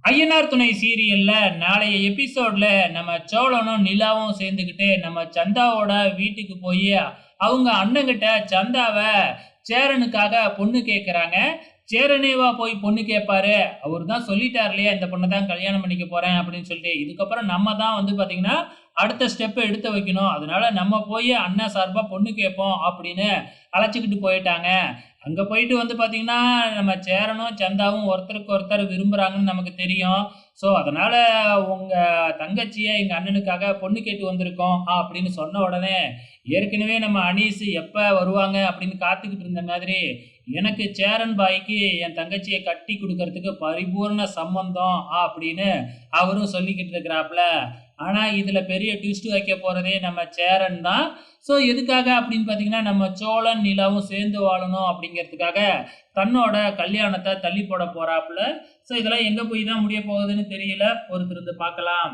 ஐயனார் துணை சீரியல்ல நாளைய எபிசோட்ல நம்ம சோழனும் நிலாவும் சேர்ந்துக்கிட்டு நம்ம சந்தாவோட வீட்டுக்கு போய் அவங்க அண்ணங்கிட்ட சந்தாவ சேரனுக்காக பொண்ணு கேட்குறாங்க. சேரனேவா போய் பொண்ணு கேட்பாரு. அவர் தான் சொல்லிட்டார் இல்லையா, இந்த பொண்ணை தான் கல்யாணம் பண்ணிக்க போறேன் அப்படின்னு சொல்லிட்டு. இதுக்கப்புறம் நம்ம தான் வந்து பார்த்தீங்கன்னா அடுத்த ஸ்டெப்பை எடுத்து வைக்கணும். அதனால நம்ம போய் அண்ணன் சார்பா பொண்ணு கேட்போம் அப்படின்னு அழைச்சிக்கிட்டு போயிட்டாங்க. அங்க போயிட்டு வந்து பார்த்தீங்கன்னா, நம்ம சேரனும், சந்தாவும் ஒருத்தருக்கு ஒருத்தர் விரும்புறாங்கன்னு நமக்கு தெரியும். ஸோ, அதனால உங்க தங்கச்சிய எங்க அண்ணனுக்காக பொண்ணு கேட்டு வந்திருக்கோம் அப்படின்னு சொன்ன உடனே, ஏற்கனவே நம்ம அனீஸ் எப்ப வருவாங்க அப்படின்னு காத்துக்கிட்டு இருந்த மாதிரி, எனக்கு சேரன் பாய்க்கு என் தங்கச்சிய கட்டி குடுக்கறதுக்கு பரிபூரண சம்மந்தம் அப்படின்னு அவரும் சொல்லிக்கிட்டு இருக்கிறாப்புல. ஆனா, இதுல பெரிய ட்விஸ்ட் வைக்க போறதே நம்ம சேரன் தான். ஸோ, எதுக்காக அப்படின்னு பார்த்தீங்கன்னா, நம்ம சோழன், நிலாவும் சேர்ந்து வாழணும் அப்படிங்கிறதுக்காக தன்னோட கல்யாணத்த தள்ளி போட போறாப்புல. ஸோ, இதெல்லாம் எங்க போய் தான் முடிய போகுதுன்னு தெரியல. பொறுத்திருந்து பார்க்கலாம்.